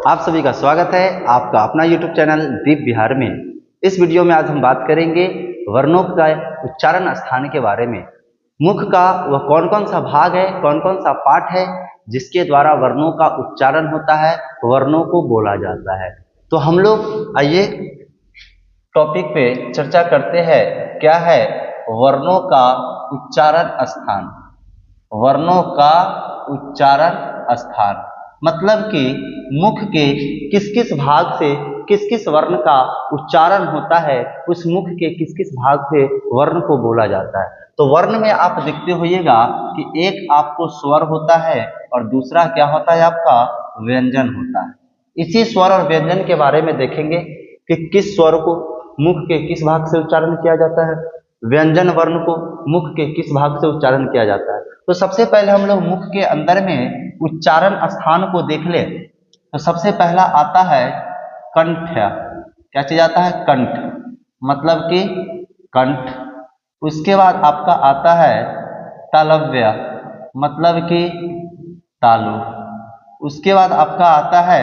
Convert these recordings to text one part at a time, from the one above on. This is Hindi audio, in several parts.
आप सभी का स्वागत है आपका अपना YouTube चैनल दीप बिहार में। इस वीडियो में आज हम बात करेंगे वर्णों का उच्चारण स्थान के बारे में। मुख का वह कौन कौन सा भाग है, कौन कौन सा पार्ट है जिसके द्वारा वर्णों का उच्चारण होता है, वर्णों को बोला जाता है। तो हम लोग आइए टॉपिक पे चर्चा करते हैं। क्या है वर्णों का उच्चारण स्थान। वर्णों का उच्चारण स्थान मतलब कि मुख के किस किस भाग से किस किस वर्ण का उच्चारण होता है, उस मुख के किस किस भाग से वर्ण को बोला जाता है। तो वर्ण में आप देखते होइएगा कि एक आपको स्वर होता है और दूसरा क्या होता है, आपका व्यंजन होता है। इसी स्वर और व्यंजन के बारे में देखेंगे कि किस स्वर को मुख के किस भाग से उच्चारण किया जाता है, व्यंजन वर्ण को मुख के किस भाग से उच्चारण किया जाता है। तो सबसे पहले हम लोग मुख के अंदर में उच्चारण स्थान को देख ले। तो सबसे पहला आता है कंठ। क्या चीज आता है? कंठ, मतलब कि कंठ। उसके बाद आपका आता है तालव्य, मतलब कि तालु। उसके बाद आपका आता है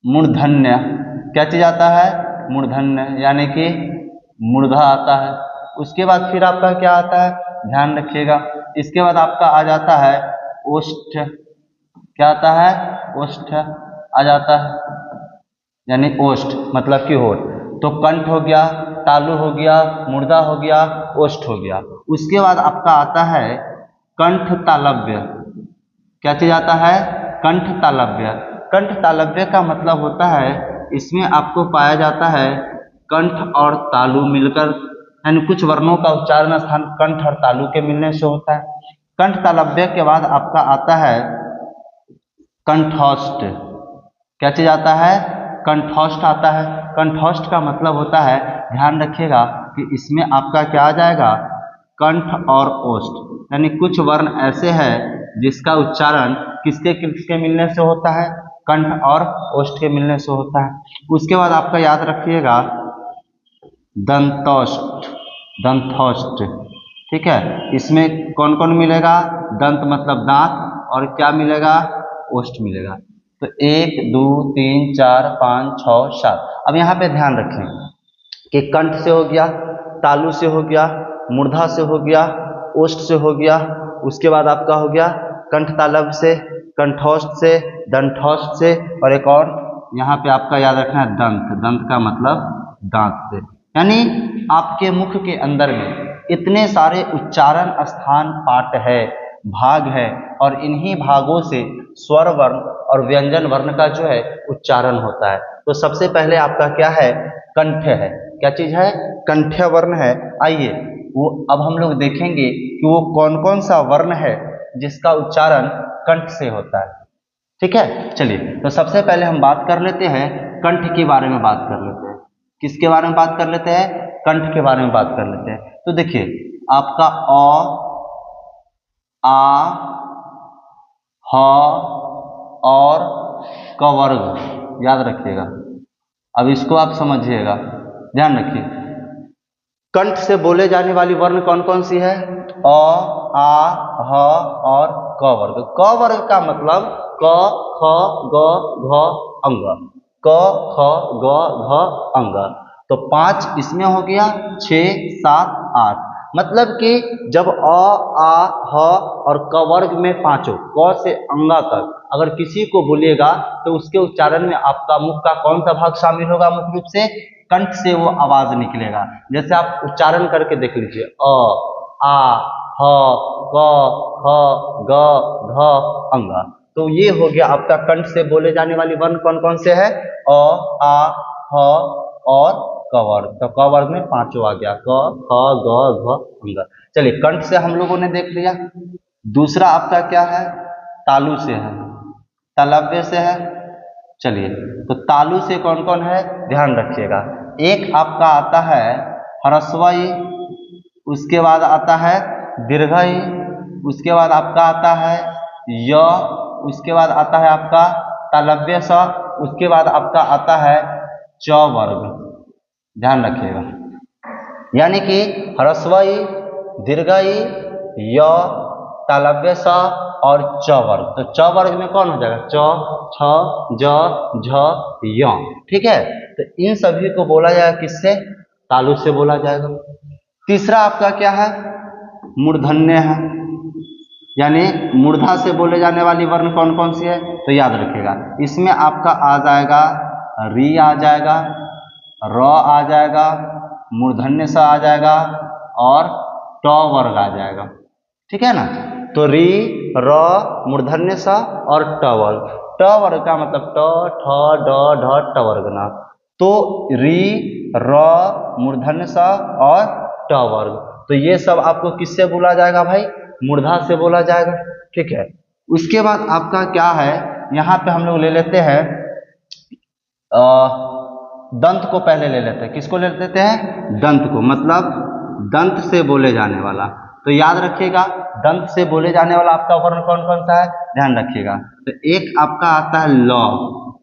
मूर्धन्य। क्या चीज आता है? मूर्धन्य, यानी कि मूर्धा आता है। उसके बाद फिर आपका क्या आता है, ध्यान रखिएगा। इसके बाद आपका आ जाता है ओष्ठ। क्या आता है? ओष्ठ आ जाता है, यानी ओष्ठ मतलब कि होठ। तो कंठ हो गया, तालु हो गया, मूर्धा हो गया, ओष्ठ हो गया। उसके बाद आपका आता है कंठ तालव्य। क्या चीज आता है? कंठ तालव्य। कंठ तालव्य का मतलब होता है, इसमें आपको पाया जाता है कंठ और तालु मिलकर, यानी कुछ वर्णों का उच्चारण स्थान कंठ और तालु के मिलने से होता है। कंठ तालव्य के बाद आपका आता है कंठोष्ठ। क्या चीज आता है? कंठोष्ठ आता है। कंठोष्ठ का मतलब होता है, ध्यान रखिएगा कि इसमें आपका क्या आ जाएगा, कंठ और ओष्ठ, यानी कुछ वर्ण ऐसे हैं जिसका उच्चारण किसके किसके मिलने से होता है, कंठ और ओष्ठ के मिलने से होता है। उसके बाद आपका याद रखिएगा दंतोष्ठ, दंतोष्ठ। ठीक है, इसमें कौन कौन मिलेगा? दंत मतलब दांत, और क्या मिलेगा? ओष्ठ मिलेगा। तो 1 2 3 4 5 6 7। अब यहाँ पे ध्यान रखें कि कंठ से हो गया, तालु से हो गया, मूर्धा से हो गया, ओष्ठ से हो गया। उसके बाद आपका हो गया कंठ तालव से, कंठोष्ठ से, दंठोष्ठ से, और एक और यहाँ पे आपका याद रखना है दंत। दंत का मतलब दांत से। यानी आपके मुख के अंदर में इतने सारे उच्चारण स्थान पाठ है, भाग है, और इन्हीं भागों से स्वर वर्ण और व्यंजन वर्ण का जो है उच्चारण होता है। तो सबसे पहले आपका क्या है, कंठ है। क्या चीज है? कंठ वर्ण है। आइए वो अब हम लोग देखेंगे कि वो कौन कौन सा वर्ण है जिसका उच्चारण कंठ से होता है। ठीक है, चलिए तो सबसे पहले हम बात कर लेते हैं कंठ के बारे में। बात कर लेते हैं किसके बारे में? बात कर लेते हैं कंठ के बारे में बात कर लेते हैं। तो देखिए आपका अ, आ, ह और क वर्ग याद रखिएगा। अब इसको आप समझिएगा, ध्यान रखिए। कंठ से बोले जाने वाली वर्ण कौन कौन सी है? अ, आ, ह और क वर्ग। क वर्ग का मतलब क, ख, ग, घ, अंग। क, ख, ग, घ, अंग। तो 5 इसमें हो गया, 6 7 8। मतलब कि जब अ, आ, ह और क वर्ग में पांचों, क से अंगा तक अगर किसी को बोलिएगा तो उसके उच्चारण में आपका मुख का कौन सा भाग शामिल होगा? मुख्य रूप से कंठ से वो आवाज निकलेगा। जैसे आप उच्चारण करके देख लीजिए, अ, आ, ह, क, ख, ग, घ, अंग। तो ये हो गया आपका कंठ से बोले जाने वाली वर्ण कौन कौन से है? अ, आ, ह और क वर्ग। तो क वर्ग में पांचों आ गया, क, ख, ग, घ, अंग। चलिए कंठ से हम लोगों ने देख लिया। दूसरा आपका क्या है? तालु से है, तालव्य से है। चलिए तो तालु से कौन कौन है, ध्यान रखिएगा। एक आपका आता है ह्रस्व ई, उसके बाद आता है दीर्घ ई, उसके बाद आपका आता है य, उसके बाद आता है आपका तालव्य स, उसके बाद आपका आता है च वर्ग। ध्यान रखिएगा, यानी कि ह्रस्व ई, दीर्घ ई, य, तालव्य स और च वर्ग। तो च वर्ग में कौन हो जाएगा? च, छ, ज, झ, य। ठीक है, तो इन सभी को बोला जाएगा किससे? तालु से बोला जाएगा। तीसरा आपका क्या है? मूर्धन्य है, यानी मूर्धा से बोले जाने वाली वर्ण कौन कौन सी है? तो याद रखिएगा, इसमें आपका आ जाएगा री आ जाएगा, र आ जाएगा, मूर्धन्य स आ जाएगा और ट वर्ग आ जाएगा। ठीक है ना? तो री, र, मूर्धन्य स और ट वर्ग। ट वर्ग का मतलब ट, ठ, ड, ढ, ट वर्ग ना। तो री, र, मूर्धन्य स और ट वर्ग, तो ये सब आपको किससे बोला जाएगा भाई? मूर्धा से बोला जाएगा। ठीक है, उसके बाद आपका क्या है? यहाँ पे हम लोग ले लेते हैं दंत को पहले ले लेते हैं। किसको ले लेते हैं? दंत को, मतलब दंत से बोले जाने वाला। तो याद रखिएगा, दंत से बोले जाने वाला आपका वर्ण कौन कौन सा है? ध्यान रखिएगा। तो एक आपका आता है ल,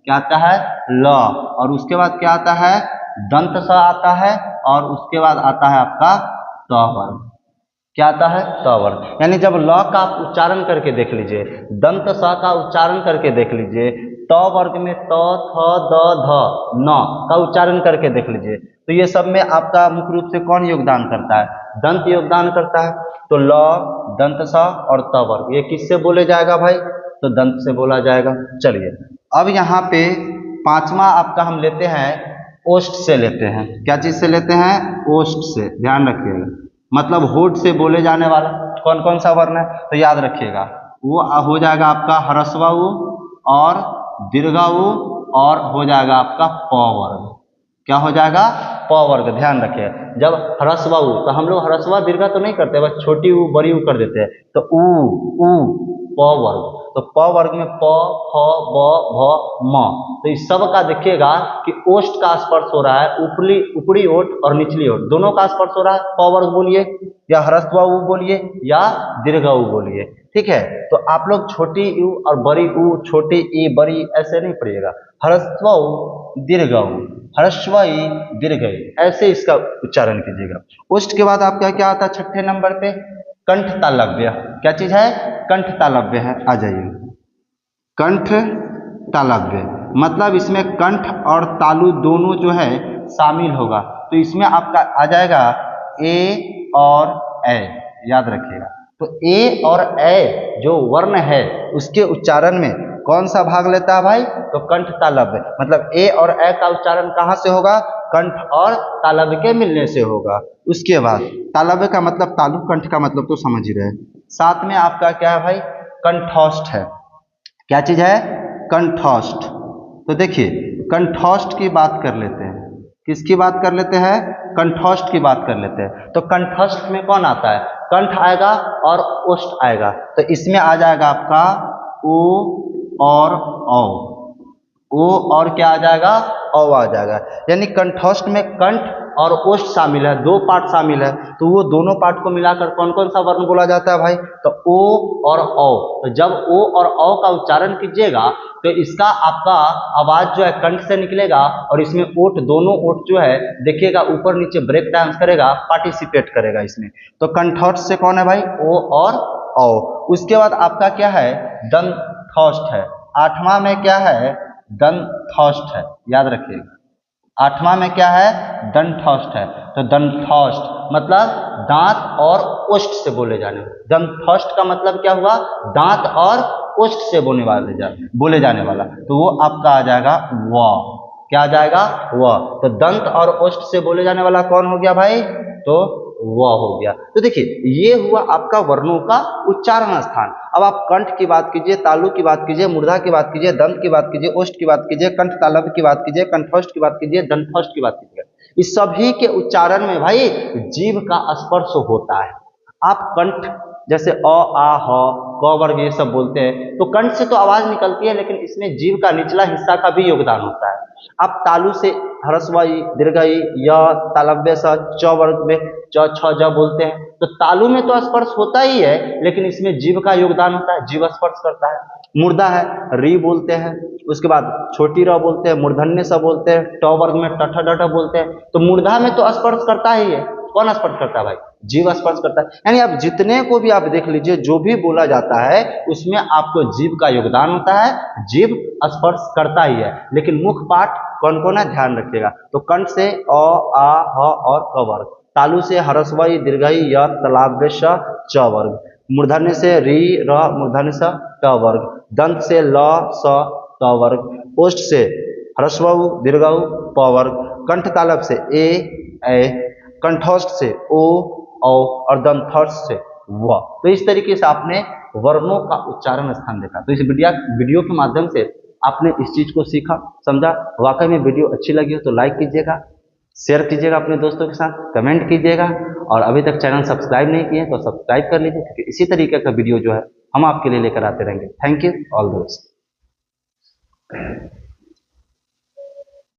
क्या आता है? ल, और उसके बाद क्या आता है? दंत स आता है, और उसके बाद आता है आपका त वर्ग। क्या आता है? त वर्ग। यानी जब ल का आप उच्चारण करके देख लीजिए, दंत स का उच्चारण करके देख लीजिए, त वर्ग में त, थ, द, ध, न का उच्चारण करके देख लीजिए, तो ये सब में आपका मुख्य रूप से कौन योगदान करता है? दंत योगदान करता है। तो ल, दंत स और त वर्ग, ये किससे बोले जाएगा भाई? तो दंत से बोला जाएगा। चलिए, अब यहाँ पे पांचवा आपका हम लेते हैं ओष्ठ से लेते हैं। क्या चीज से लेते हैं? ओष्ठ से। ध्यान रखिएगा, मतलब होठ से बोले जाने वाला कौन कौन सा वर्ण है? तो याद रखिएगा, वो हो जाएगा आपका ह्रस्व उ और दीर्घ उ और हो जाएगा आपका प वर्ग। क्या हो जाएगा? प वर्ग। ध्यान रखिए, जब ह्रस्व उ, तो हम लोग ह्रस्व दीर्घ तो नहीं करते, बस छोटी उ बड़ी उ कर देते हैं। तो उ प वर्ग। तो प वर्ग में प, फ, ब, भ, म। तो इस सब का देखिएगा कि ओष्ठ का स्पर्श हो रहा है, ऊपरी ओठ और निचली ओठ दोनों का स्पर्श हो रहा है। प वर्ग बोलिए, या ह्रस्व उ बोलिए, या दीर्घ उ बोलिए। ठीक है, तो आप लोग छोटी उ और बड़ी उ, छोटी ई बड़ी ऐसे नहीं पढ़िएगा। ह्रस्व उ, दीर्घ उ, ह्रस्व ई, दीर्घ ई, ऐसे इसका उच्चारण कीजिएगा। ओष्ठ के बाद आपका क्या आता है? छठे नंबर पे कंठ तालव्य। क्या चीज है? कंठ तालव्य है। आ जाइए, कंठ तालव्य मतलब इसमें कंठ और तालु दोनों जो है शामिल होगा। तो इसमें आपका आ जाएगा ए और ए। याद रखिएगा, तो ए और ए जो वर्ण है उसके उच्चारण में कौन सा भाग लेता है भाई? तो कंठ तालव्य। मतलब ए और ए का उच्चारण कहाँ से होगा? कंठ और तालव्य के मिलने से होगा। उसके बाद तालव्य का मतलब तालु, कंठ का मतलब तो समझ ही रहे। साथ में आपका क्या है भाई? कंठोष्ठ है। क्या चीज है? कंठोष्ठ। तो देखिए, कंठोष्ठ की बात कर लेते हैं। किसकी बात कर लेते हैं? कंठोष्ठ की बात कर लेते हैं। तो कंठोष्ठ में कौन आता है? कंठ आएगा और ओष्ठ आएगा। तो इसमें आ जाएगा आपका ओ और औ। ओ और क्या आ जाएगा? औ आ जाएगा। यानी कंठोष्ठ में कंठ और ओष्ठ शामिल है, दो पार्ट शामिल है। तो वो दोनों पार्ट को मिलाकर कौन कौन सा वर्ण बोला जाता है भाई? तो ओ और औ। तो जब ओ और औ का उच्चारण कीजिएगा तो इसका आपका आवाज जो है कंठ से निकलेगा, और इसमें ओठ, दोनों ओठ जो है देखिएगा ऊपर नीचे ब्रेक डांस करेगा, पार्टिसिपेट करेगा इसमें। तो कंठोष्ठ से कौन है भाई? ओ और औ। उसके बाद आपका क्या है? दंथोष्ठ है। आठवां में क्या है? दंथोष्ठ है। याद रखिएगा, आठवां में क्या है? दंथोष्ठ है। तो दंथोष्ठ मतलब दांत और ओष्ठ से बोले जाने वाला। दंथोष्ठ का मतलब क्या हुआ? दांत और ओष्ठ से बोले जाने वाला। तो वो आपका आ जाएगा व। क्या आ जाएगा? व। तो दंत और ओष्ठ से बोले जाने वाला कौन हो गया भाई? तो व हो गया। तो देखिए, ये हुआ आपका वर्णों का उच्चारण स्थान। अब आप कंठ की बात कीजिए, तालु की बात कीजिए, मूर्धा की बात कीजिए, दंत की बात कीजिए, ओष्ठ की बात कीजिए, कंठ तालव्य की बात कीजिए, कंठोष्ठ की बात कीजिए, दंथोष्ठ की बात कीजिए, इस सभी के उच्चारण में भाई जीभ का स्पर्श होता है। आप कंठ जैसे अ, आ, ह, क वर्ग ये सब बोलते हैं, तो कंठ से तो आवाज निकलती है, लेकिन इसमें जीभ का निचला हिस्सा का भी योगदान होता है। आप तालु से ह्रस्व ई, दीर्घ ई, य, तालव्य स, च वर्ग में च, छ, ज बोलते हैं। तो तालु में तो स्पर्श होता ही है, लेकिन इसमें जीभ का योगदान होता है, जीभ स्पर्श करता है। मूर्धा है, री बोलते हैं। उसके बाद छोटी र बोलते हैं, मूर्धन्य स बोलते हैं, ट वर्ग में ट, ठ, ड, ढ बोलते हैं। तो मूर्धा में तो स्पर्श करता ही है, कौन स्पर्श करता है भाई? जीव स्पर्श करता है। यानी आप जितने को भी आप देख लीजिए, जो भी बोला जाता है उसमें आपको जीव का योगदान होता है, जीव स्पर्श करता ही है। लेकिन मुख्य पाठ कौन कौन है ध्यान रखिएगा। तो कंठ से अ, आ, ह और क वर्ग, तालु से हरस्वई दीर्घई य तलाव्य श च वर्ग, मूर्धन्य से री र मूर्धन्य स ट वर्ग, दंत से ल स ट वर्ग, ओष्ठ से ह्रस्व दीर्घ प वर्ग, कंठ तालव से ए, कंठस्थ से ओ, औ और दंथस्थ से व। तो इस तरीके से आपने वर्णों का उच्चारण स्थान देखा। तो इस वीडियो के माध्यम से आपने इस चीज को सीखा, समझा। वाकई में वीडियो अच्छी लगी हो तो लाइक कीजिएगा, शेयर कीजिएगा अपने दोस्तों के साथ, कमेंट कीजिएगा, और अभी तक चैनल सब्सक्राइब नहीं किए तो सब्सक्राइब कर लीजिए, क्योंकि इसी तरीके का वीडियो जो है हम आपके लिए लेकर आते रहेंगे। Thank you, all the best.